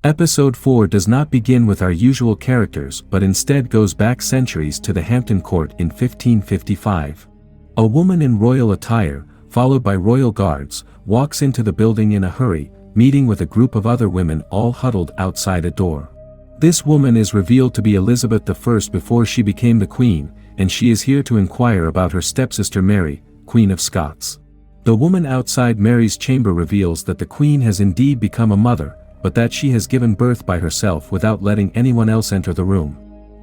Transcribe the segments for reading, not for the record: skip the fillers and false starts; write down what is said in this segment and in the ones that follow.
Episode 4 does not begin with our usual characters but instead goes back centuries to the Hampton Court in 1555. A woman in royal attire, followed by royal guards, walks into the building in a hurry, meeting with a group of other women all huddled outside a door. This woman is revealed to be Elizabeth I before she became the Queen, and she is here to inquire about her stepsister Mary, Queen of Scots. The woman outside Mary's chamber reveals that the Queen has indeed become a mother, but that she has given birth by herself without letting anyone else enter the room.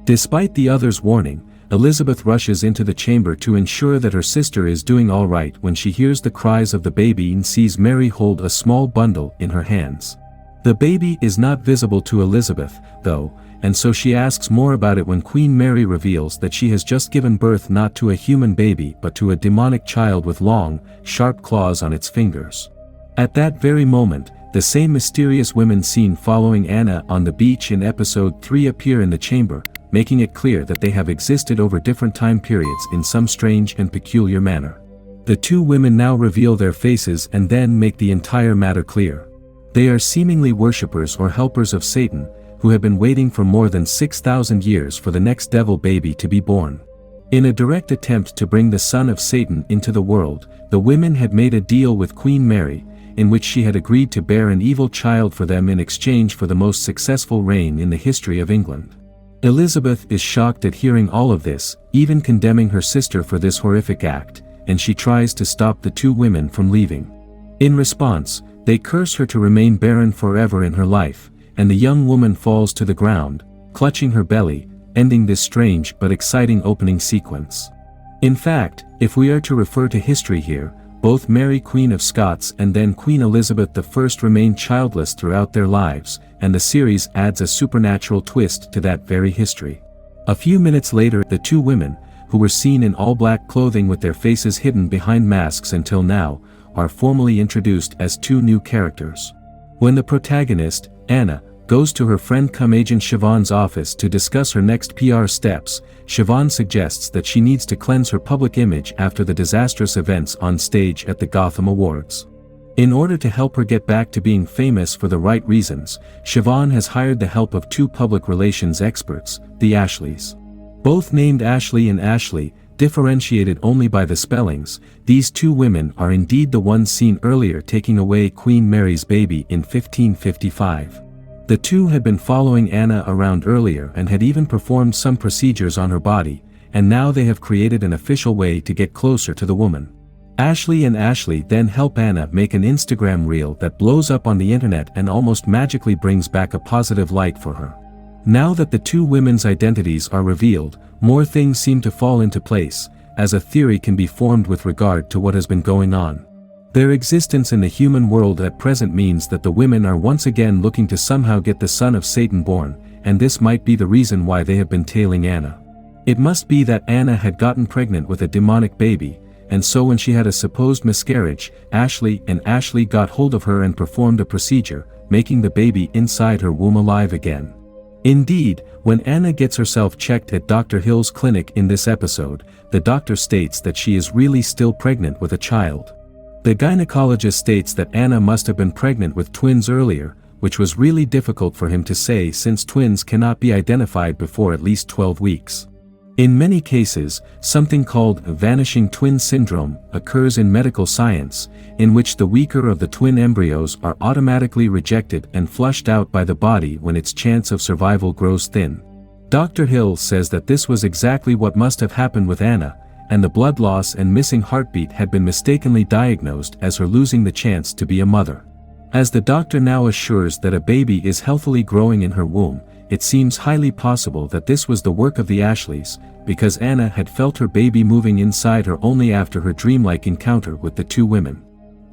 Despite the others' warning, Elizabeth rushes into the chamber to ensure that her sister is doing all right when she hears the cries of the baby and sees Mary hold a small bundle in her hands. The baby is not visible to Elizabeth, though, and so she asks more about it when Queen Mary reveals that she has just given birth not to a human baby but to a demonic child with long, sharp claws on its fingers. At that very moment, the same mysterious women seen following Anna on the beach in episode 3 appear in the chamber, making it clear that they have existed over different time periods in some strange and peculiar manner. The two women now reveal their faces and then make the entire matter clear. They are seemingly worshippers or helpers of Satan, who have been waiting for more than 6,000 years for the next devil baby to be born. In a direct attempt to bring the son of Satan into the world, the women had made a deal with Queen Mary, in which she had agreed to bear an evil child for them in exchange for the most successful reign in the history of England. Elizabeth is shocked at hearing all of this, even condemning her sister for this horrific act, and she tries to stop the two women from leaving. In response, they curse her to remain barren forever in her life, and the young woman falls to the ground, clutching her belly, ending this strange but exciting opening sequence. In fact, if we are to refer to history here, both Mary Queen of Scots and then Queen Elizabeth I remained childless throughout their lives, and the series adds a supernatural twist to that very history. A few minutes later, the two women, who were seen in all black clothing with their faces hidden behind masks until now, are formally introduced as two new characters. When the protagonist, Anna, goes to her friend agent Siobhan's office to discuss her next PR steps, Siobhan suggests that she needs to cleanse her public image after the disastrous events on stage at the Gotham Awards. In order to help her get back to being famous for the right reasons, Siobhan has hired the help of two public relations experts, the Ashleys. Both named Ashley and Ashley, differentiated only by the spellings, these two women are indeed the ones seen earlier taking away Queen Mary's baby in 1555. The two had been following Anna around earlier and had even performed some procedures on her body, and now they have created an official way to get closer to the woman. Ashley and Ashley then help Anna make an Instagram reel that blows up on the internet and almost magically brings back a positive light for her. Now that the two women's identities are revealed, more things seem to fall into place, as a theory can be formed with regard to what has been going on. Their existence in the human world at present means that the women are once again looking to somehow get the son of Satan born, and this might be the reason why they have been tailing Anna. It must be that Anna had gotten pregnant with a demonic baby, and so when she had a supposed miscarriage, Ashley got hold of her and performed a procedure, making the baby inside her womb alive again. Indeed, when Anna gets herself checked at Dr. Hill's clinic in this episode, the doctor states that she is really still pregnant with a child. The gynecologist states that Anna must have been pregnant with twins earlier, which was really difficult for him to say since twins cannot be identified before at least 12 weeks. In many cases, something called vanishing twin syndrome occurs in medical science, in which the weaker of the twin embryos are automatically rejected and flushed out by the body when its chance of survival grows thin. Dr. Hill says that this was exactly what must have happened with Anna, and the blood loss and missing heartbeat had been mistakenly diagnosed as her losing the chance to be a mother. As the doctor now assures that a baby is healthily growing in her womb, it seems highly possible that this was the work of the Ashleys, because Anna had felt her baby moving inside her only after her dreamlike encounter with the two women.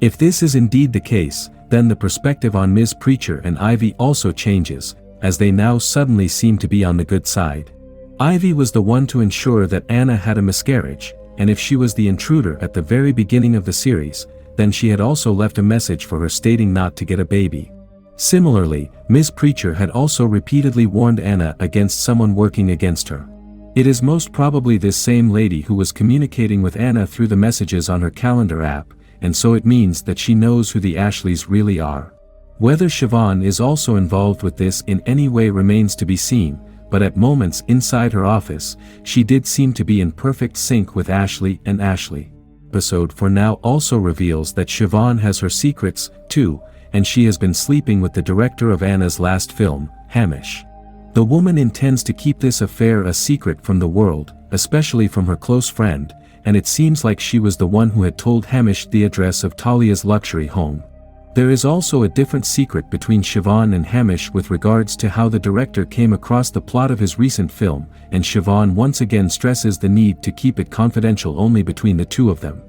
If this is indeed the case, then the perspective on Ms. Preacher and Ivy also changes, as they now suddenly seem to be on the good side. Ivy was the one to ensure that Anna had a miscarriage, and if she was the intruder at the very beginning of the series, then she had also left a message for her stating not to get a baby. Similarly, Ms. Preacher had also repeatedly warned Anna against someone working against her. It is most probably this same lady who was communicating with Anna through the messages on her calendar app, and so it means that she knows who the Ashleys really are. Whether Siobhan is also involved with this in any way remains to be seen, but at moments inside her office, she did seem to be in perfect sync with Ashley and Ashley. Episode 4 now also reveals that Siobhan has her secrets, too, and she has been sleeping with the director of Anna's last film, Hamish. The woman intends to keep this affair a secret from the world, especially from her close friend, and it seems like she was the one who had told Hamish the address of Talia's luxury home. There is also a different secret between Siobhan and Hamish with regards to how the director came across the plot of his recent film, and Siobhan once again stresses the need to keep it confidential only between the two of them.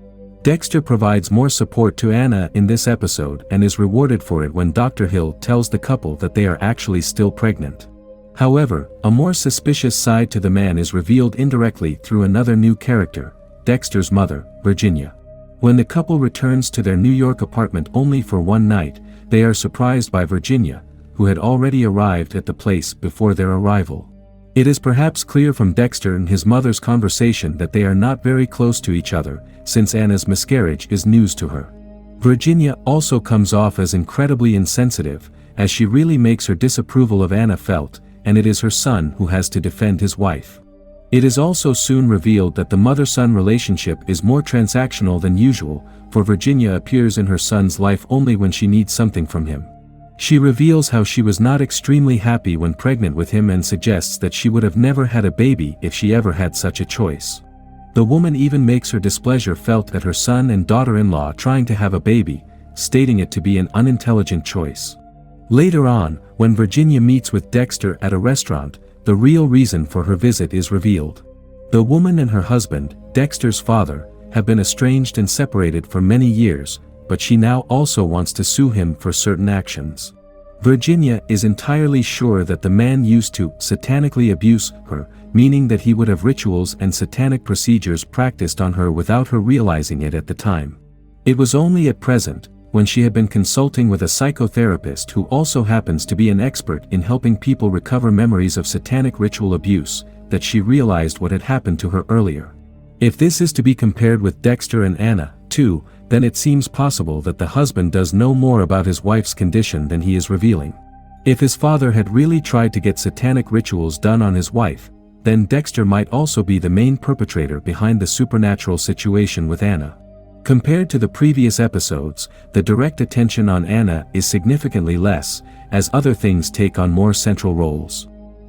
Dexter provides more support to Anna in this episode and is rewarded for it when Dr. Hill tells the couple that they are actually still pregnant. However, a more suspicious side to the man is revealed indirectly through another new character, Dexter's mother, Virginia. When the couple returns to their New York apartment only for one night, they are surprised by Virginia, who had already arrived at the place before their arrival. It is perhaps clear from Dexter and his mother's conversation that they are not very close to each other, since Anna's miscarriage is news to her. Virginia also comes off as incredibly insensitive, as she really makes her disapproval of Anna felt, and it is her son who has to defend his wife. It is also soon revealed that the mother-son relationship is more transactional than usual, for Virginia appears in her son's life only when she needs something from him. She reveals how she was not extremely happy when pregnant with him and suggests that she would have never had a baby if she ever had such a choice. The woman even makes her displeasure felt at her son and daughter-in-law trying to have a baby, stating it to be an unintelligent choice. Later on, when Virginia meets with Dexter at a restaurant, the real reason for her visit is revealed. The woman and her husband, Dexter's father, have been estranged and separated for many years, but she now also wants to sue him for certain actions. Virginia is entirely sure that the man used to satanically abuse her, meaning that he would have rituals and satanic procedures practiced on her without her realizing it at the time. It was only at present, when she had been consulting with a psychotherapist who also happens to be an expert in helping people recover memories of satanic ritual abuse, that she realized what had happened to her earlier. If this is to be compared with Dexter and Anna, too, then it seems possible that the husband does know more about his wife's condition than he is revealing. If his father had really tried to get satanic rituals done on his wife, then Dexter might also be the main perpetrator behind the supernatural situation with Anna. Compared to the previous episodes, the direct attention on Anna is significantly less, as other things take on more central roles.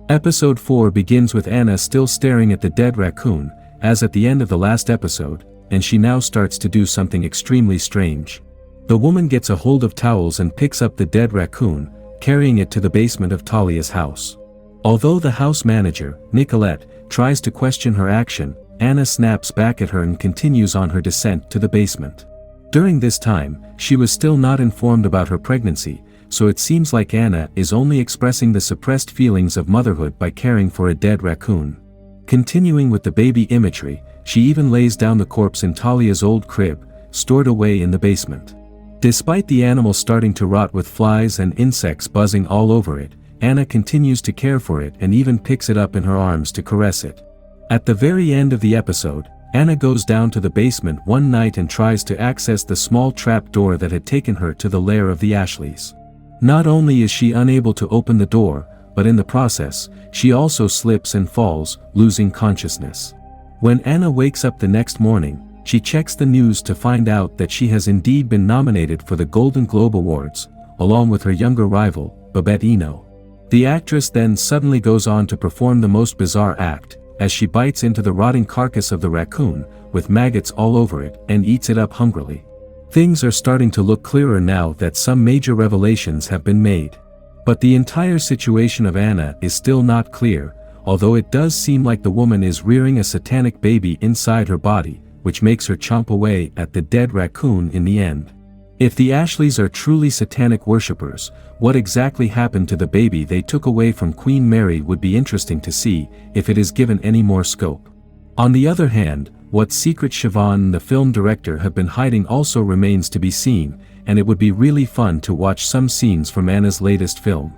Episode 4 begins with Anna still staring at the dead raccoon, as at the end of the last episode, and she now starts to do something extremely strange. The woman gets a hold of towels and picks up the dead raccoon, carrying it to the basement of Talia's house. Although the house manager, Nicolette, tries to question her action, Anna snaps back at her and continues on her descent to the basement. During this time, she was still not informed about her pregnancy, so it seems like Anna is only expressing the suppressed feelings of motherhood by caring for a dead raccoon. Continuing with the baby imagery, she even lays down the corpse in Talia's old crib, stored away in the basement. Despite the animal starting to rot with flies and insects buzzing all over it, Anna continues to care for it and even picks it up in her arms to caress it. At the very end of the episode, Anna goes down to the basement one night and tries to access the small trap door that had taken her to the lair of the Ashleys. Not only is she unable to open the door, but in the process, she also slips and falls, losing consciousness. When Anna wakes up the next morning, she checks the news to find out that she has indeed been nominated for the Golden Globe Awards, along with her younger rival, Babette Eno. The actress then suddenly goes on to perform the most bizarre act, as she bites into the rotting carcass of the raccoon, with maggots all over it, and eats it up hungrily. Things are starting to look clearer now that some major revelations have been made. But the entire situation of Anna is still not clear, although it does seem like the woman is rearing a satanic baby inside her body, which makes her chomp away at the dead raccoon in the end. If the Ashleys are truly satanic worshippers, what exactly happened to the baby they took away from Queen Mary would be interesting to see, if it is given any more scope. On the other hand, what secret Siobhan and the film director have been hiding also remains to be seen, and it would be really fun to watch some scenes from Anna's latest film.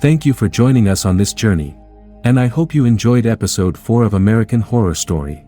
Thank you for joining us on this journey. And I hope you enjoyed episode 4 of American Horror Story.